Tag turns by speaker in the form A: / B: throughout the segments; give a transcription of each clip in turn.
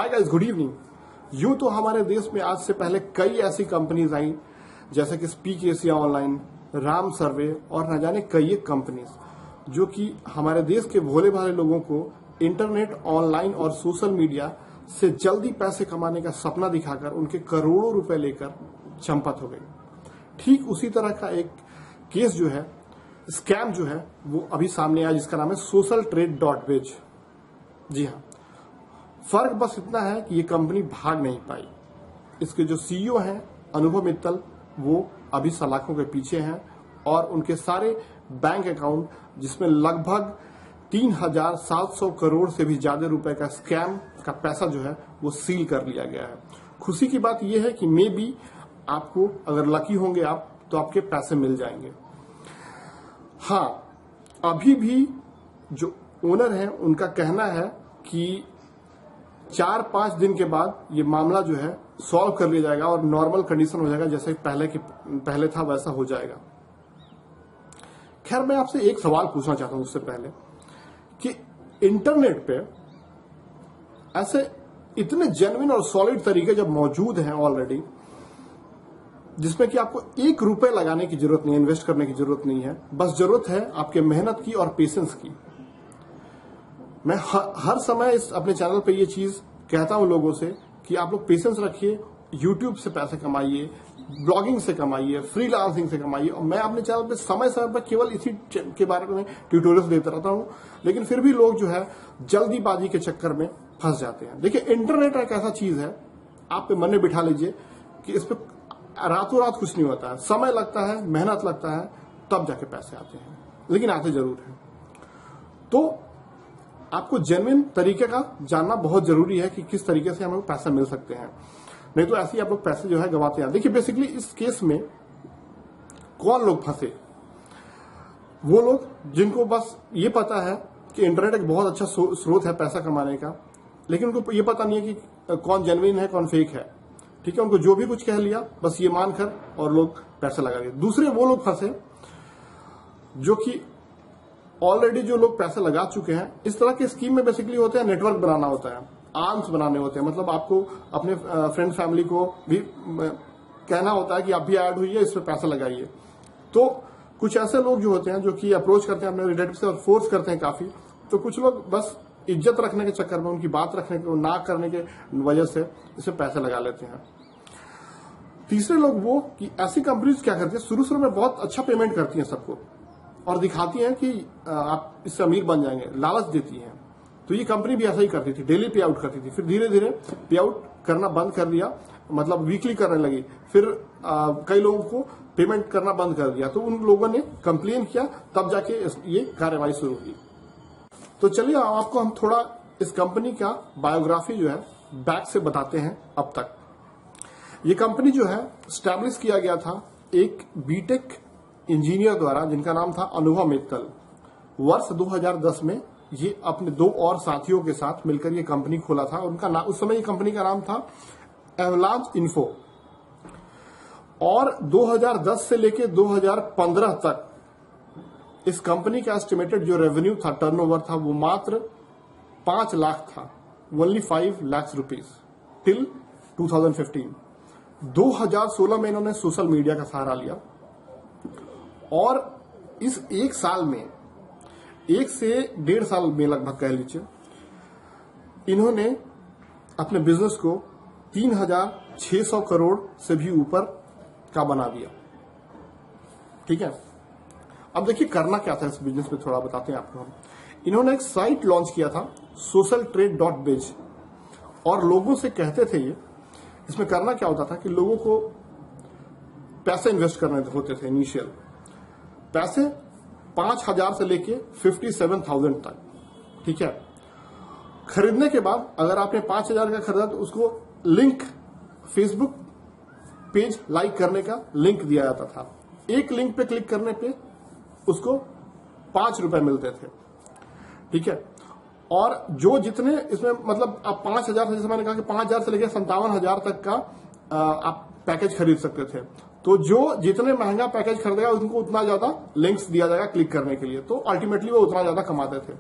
A: Hi guys, good evening. यूं तो हमारे देश में आज से पहले कई ऐसी कंपनीज आई जैसे कि स्पीक एशिया ऑनलाइन, राम सर्वे और न जाने कई एक कंपनीज जो कि हमारे देश के भोले भाले लोगों को इंटरनेट, ऑनलाइन और सोशल मीडिया से जल्दी पैसे कमाने का सपना दिखाकर उनके करोड़ों रुपए लेकर चंपत हो गई। ठीक उसी तरह का एक केस जो है, स्कैम जो है, वो अभी सामने आया जिसका नाम है socialtrade.biz। जी हाँ, फर्क बस इतना है कि ये कंपनी भाग नहीं पाई। इसके जो सीईओ हैं अनुभव मित्तल, वो अभी सलाखों के पीछे हैं और उनके सारे बैंक अकाउंट, जिसमें लगभग 3,700 करोड़ से भी ज्यादा रुपए का स्कैम का पैसा जो है वो सील कर लिया गया है। खुशी की बात यह है कि मे बी आपको, अगर लकी होंगे आप, तो आपके पैसे मिल जाएंगे। हाँ, अभी भी जो ओनर है उनका कहना है कि 4-5 दिन के बाद ये मामला जो है सॉल्व कर लिया जाएगा और नॉर्मल कंडीशन हो जाएगा, जैसे पहले था वैसा हो जाएगा। खैर, मैं आपसे एक सवाल पूछना चाहता हूं उससे पहले कि इंटरनेट पे ऐसे इतने जेन्युइन और सॉलिड तरीके जब मौजूद हैं ऑलरेडी, जिसमें कि आपको 1 रुपए लगाने की जरूरत नहीं है, इन्वेस्ट करने की जरूरत नहीं है, बस जरूरत है आपके मेहनत की और पेशेंस की। मैं हर समय अपने चैनल पे ये चीज कहता हूं लोगों से कि आप लोग पेशेंस रखिए, यूट्यूब से पैसे कमाइए, ब्लॉगिंग से कमाइए, फ्रीलांसिंग से कमाइए। और मैं अपने चैनल पे समय समय पर केवल इसी के बारे में ट्यूटोरियल्स देता रहता हूं, लेकिन फिर भी लोग जो है जल्दीबाजी के चक्कर में फंस जाते हैं। देखिए, इंटरनेट एक ऐसा चीज है, आप पे मन में बिठा लीजिए कि इस पे रातों रात कुछ नहीं होता है, समय लगता है, मेहनत लगता है, तब जाके पैसे आते हैं, लेकिन आते जरूर हैं। तो आपको जेन्युइन तरीके का जानना बहुत जरूरी है कि किस तरीके से हमें पैसा मिल सकते हैं, नहीं तो ऐसे ही आप लोग पैसे जो है गंवाते हैं। देखिए, बेसिकली इस केस में कौन लोग फंसे? वो लोग जिनको बस ये पता है कि इंटरनेट एक बहुत अच्छा स्रोत है पैसा कमाने का, लेकिन उनको ये पता नहीं है कि कौन जेन्युइन है, कौन फेक है। ठीक है, उनको जो भी कुछ कह लिया बस ये मानकर और लोग पैसा लगा दिए। दूसरे वो लोग फंसे जो कि ऑलरेडी जो लोग पैसे लगा चुके हैं। इस तरह के स्कीम में बेसिकली होते हैं, नेटवर्क बनाना होता है, आर्म्स बनाने होते हैं, मतलब आपको अपने फ्रेंड फैमिली को भी कहना होता है कि आप भी ऐड हुई है, इस पर पैसा लगाइए। तो कुछ ऐसे लोग जो होते हैं जो कि अप्रोच करते हैं अपने रिलेटिव से और फोर्स करते हैं काफी। तो कुछ लोग बस इज्जत रखने के चक्कर में, उनकी बात रखने के, ना करने के वजह से इसमें पैसे लगा लेते हैं। तीसरे लोग वो कि ऐसी कंपनीज क्या करती है, शुरू में बहुत अच्छा पेमेंट करती हैं सबको और दिखाती हैं कि आप इससे अमीर बन जाएंगे, लालच देती हैं। तो ये कंपनी भी ऐसा ही करती थी, डेली पे आउट करती थी, फिर धीरे धीरे पे आउट करना बंद कर दिया, मतलब वीकली करने लगी। फिर कई लोगों को पेमेंट करना बंद कर दिया, तो उन लोगों ने कंप्लेन किया, तब जाके ये कार्रवाई शुरू हुई। तो चलिए आपको हम थोड़ा इस कंपनी का बायोग्राफी जो है बैक से बताते हैं। अब तक ये कंपनी जो है स्टैब्लिश किया गया था एक बीटेक इंजीनियर द्वारा, जिनका नाम था अनुभव मित्तल। वर्ष 2010 में ये अपने 2 और साथियों के साथ मिलकर ये कंपनी खोला था। उनका नाम, उस समय ये कंपनी का नाम था एवलांच इन्फो। और 2010 से लेके 2015 तक इस कंपनी का एस्टिमेटेड जो रेवेन्यू था, टर्नओवर था, वो मात्र 5 लाख था, ओनली 5 लाख रुपीज टिल 2015। 2016 में इन्होंने सोशल मीडिया का सहारा लिया और इस 1 साल में, 1 से 1.5 साल में लगभग कह लीजिए, इन्होंने अपने बिजनेस को 3,600 करोड़ से भी ऊपर का बना दिया। ठीक है, अब देखिए करना क्या था इस बिजनेस में, थोड़ा बताते हैं आपको हम। इन्होंने एक साइट लॉन्च किया था socialtrade.biz और लोगों से कहते थे ये, इसमें करना क्या होता था कि लोगों को पैसे इन्वेस्ट करने होते थे। इनिशियल पैसे 5,000 से लेके 57,000 तक। ठीक है, खरीदने के बाद अगर आपने 5,000 का खरीदा तो उसको लिंक, फेसबुक पेज लाइक करने का लिंक दिया जाता था। एक लिंक पे क्लिक करने पे उसको 5 रुपए मिलते थे। ठीक है, और जो जितने इसमें, मतलब आप 5,000 से, जैसे मैंने कहा कि 5,000 से लेकर 57,000 तक का आप पैकेज खरीद सकते थे। तो जो जितने महंगा पैकेज खरीदेगा उनको उतना ज्यादा लिंक्स दिया जाएगा क्लिक करने के लिए, तो अल्टीमेटली वो उतना ज्यादा कमाते थे।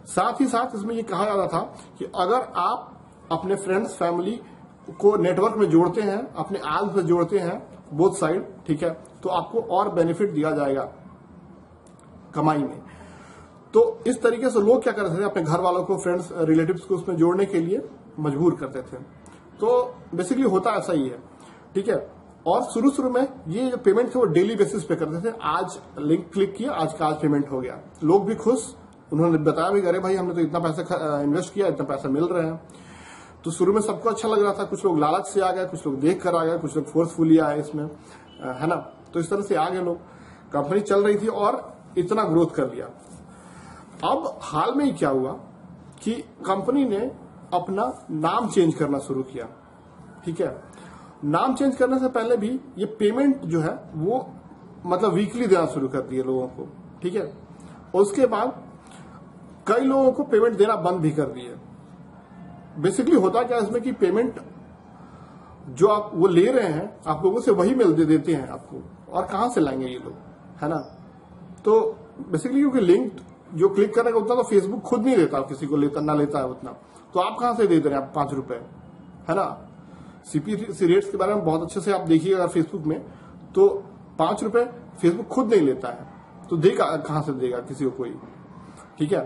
A: साथ ही साथ इसमें ये कहा जाता था कि अगर आप अपने फ्रेंड्स फैमिली को नेटवर्क में जोड़ते हैं, अपने आर्म्स में जोड़ते हैं बोथ साइड, ठीक है, तो आपको और बेनिफिट दिया जाएगा कमाई में। तो इस तरीके से लोग क्या करते थे, अपने घर वालों को, फ्रेंड्स रिलेटिव्स को उसमें जोड़ने के लिए मजबूर करते थे। तो बेसिकली होता ऐसा ही है, ठीक है। और शुरू में ये जो पेमेंट थे वो डेली बेसिस पे करते थे। आज लिंक क्लिक किया, आज का आज पेमेंट हो गया, लोग भी खुश, उन्होंने बताया भी, अरे भाई हमने तो इतना पैसा इन्वेस्ट किया, इतना पैसा मिल रहा है। तो शुरू में सबको अच्छा लग रहा था, कुछ लोग लालच से आ गए, कुछ लोग देख कर आ गए, कुछ लोग फोर्सफुली आए इसमें, है ना। तो इस तरह से आ गए लोग, कंपनी चल रही थी और इतना ग्रोथ कर लिया। अब हाल में ही क्या हुआ कि कंपनी ने अपना नाम चेंज करना शुरू किया, ठीक है। नाम चेंज करने से पहले भी ये पेमेंट जो है वो मतलब वीकली देना शुरू कर दिए लोगों को, ठीक है। उसके बाद कई लोगों को पेमेंट देना बंद भी कर दिए। बेसिकली होता क्या है इसमें कि पेमेंट जो आप वो ले रहे हैं आप लोगों से वही मिल देते हैं आपको, और कहां से लाएंगे ये लोग, है ना। तो बेसिकली क्योंकि लिंक जो क्लिक करने का उतना तो फेसबुक खुद नहीं देता, किसी को लेता ना लेता है उतना, तो आप कहां से दे दे रहे हैं आप 5 रुपए, है ना। सीपीसी रेट्स के बारे में बहुत अच्छे से आप देखिएगा अगर फेसबुक में, तो 5 रुपए फेसबुक खुद नहीं लेता है, तो देगा कहां से देगा किसी को कोई, ठीक है।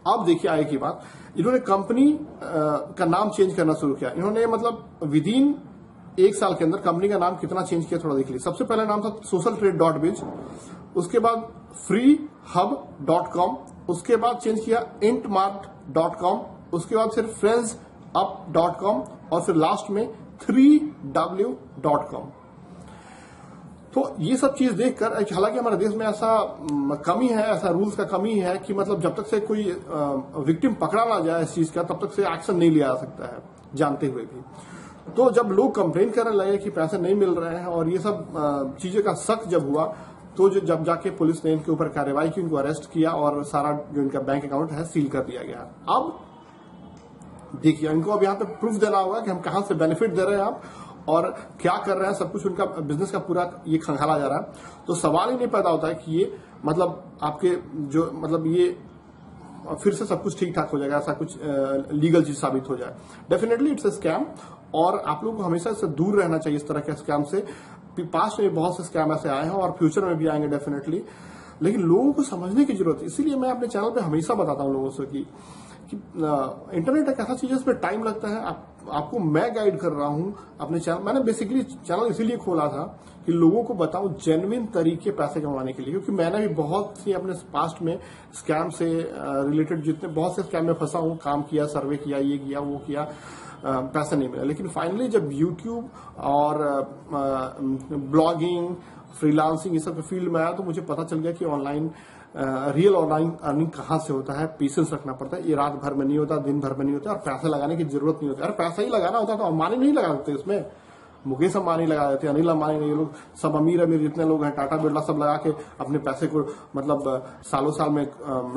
A: अब देखिए आगे की बात, इन्होंने कंपनी का नाम चेंज करना शुरू किया। इन्होंने मतलब विदिन 1 साल के अंदर कंपनी का नाम कितना चेंज किया थोड़ा देख लीजिए। सबसे पहले नाम था socialtrade.biz, उसके बाद freehub.com, उसके बाद चेंज किया intmart.com, उसके बाद फिर friendsup.com और फिर लास्ट में 3w.com। तो ये सब चीज देखकर, हालांकि हमारे देश में ऐसा कमी है, ऐसा रूल्स का कमी है कि मतलब जब तक से कोई विक्टिम पकड़ा ना जाए इस चीज का, तब तक से एक्शन नहीं लिया जा सकता है, जानते हुए भी। तो जब लोग कंप्लेन करने लगे कि पैसे नहीं मिल रहे हैं और ये सब चीजें का शक जब हुआ, तो जब जाके पुलिस ने इनके ऊपर कार्रवाई की, इनको अरेस्ट किया और सारा जो इनका बैंक अकाउंट है सील कर दिया गया। अब देखिए इनको अब यहाँ पे प्रूफ देना होगा कि हम कहां से बेनिफिट दे रहे हैं आप और क्या कर रहे हैं, सब कुछ उनका बिजनेस का पूरा ये खंगाला जा रहा है। तो सवाल ही नहीं पैदा होता है कि ये मतलब आपके जो मतलब ये फिर से सब कुछ ठीक ठाक हो जाएगा, ऐसा कुछ लीगल चीज साबित हो जाए। डेफिनेटली इट्स अ स्कैम, और आप लोगों को हमेशा इससे दूर रहना चाहिए इस तरह के स्कैम से। पास्ट में बहुत से स्कैम ऐसे आए हैं और फ्यूचर में भी आएंगे डेफिनेटली, लेकिन लोगों को समझने की जरूरत है। इसीलिए मैं अपने चैनल पे हमेशा बताता हूं लोगों से कि इंटरनेट एक ऐसा चीज है, इसमें टाइम लगता है। आपको मैं गाइड कर रहा हूं अपने चैनल। मैंने बेसिकली चैनल इसीलिए खोला था कि लोगों को बताऊं जेन्युइन तरीके पैसे कमाने के लिए, क्योंकि मैंने भी बहुत सी अपने पास्ट में स्कैम से रिलेटेड जितने बहुत से स्कैम में फंसा हूं, काम किया, सर्वे किया, ये किया वो किया, पैसा नहीं मिला। लेकिन फाइनली जब यूट्यूब और ब्लॉगिंग, फ्रीलांसिंग ये सब फील्ड में आया, तो मुझे पता चल गया कि ऑनलाइन रियल ऑनलाइन अर्निंग कहां से होता है। पेशेंस रखना पड़ता है, ये रात भर में नहीं होता, दिन भर में नहीं होता, और पैसा लगाने की जरूरत नहीं होती। अरे पैसा ही लगाना होता तो अंबानी नहीं लगा देते इसमें, मुकेश अंबानी लगा देते, अनिल अंबानी, ये लोग सब अमीर जितने लोग हैं, टाटा बिरला, सब लगा के अपने पैसे को मतलब सालों साल में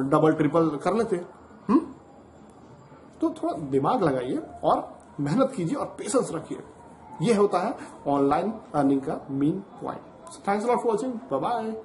A: डबल ट्रिपल कर लेते। तो थोड़ा दिमाग लगाइए और मेहनत कीजिए और पेशेंस रखिए, ये होता है ऑनलाइन अर्निंग का main point. Thanks a lot for watching, bye bye.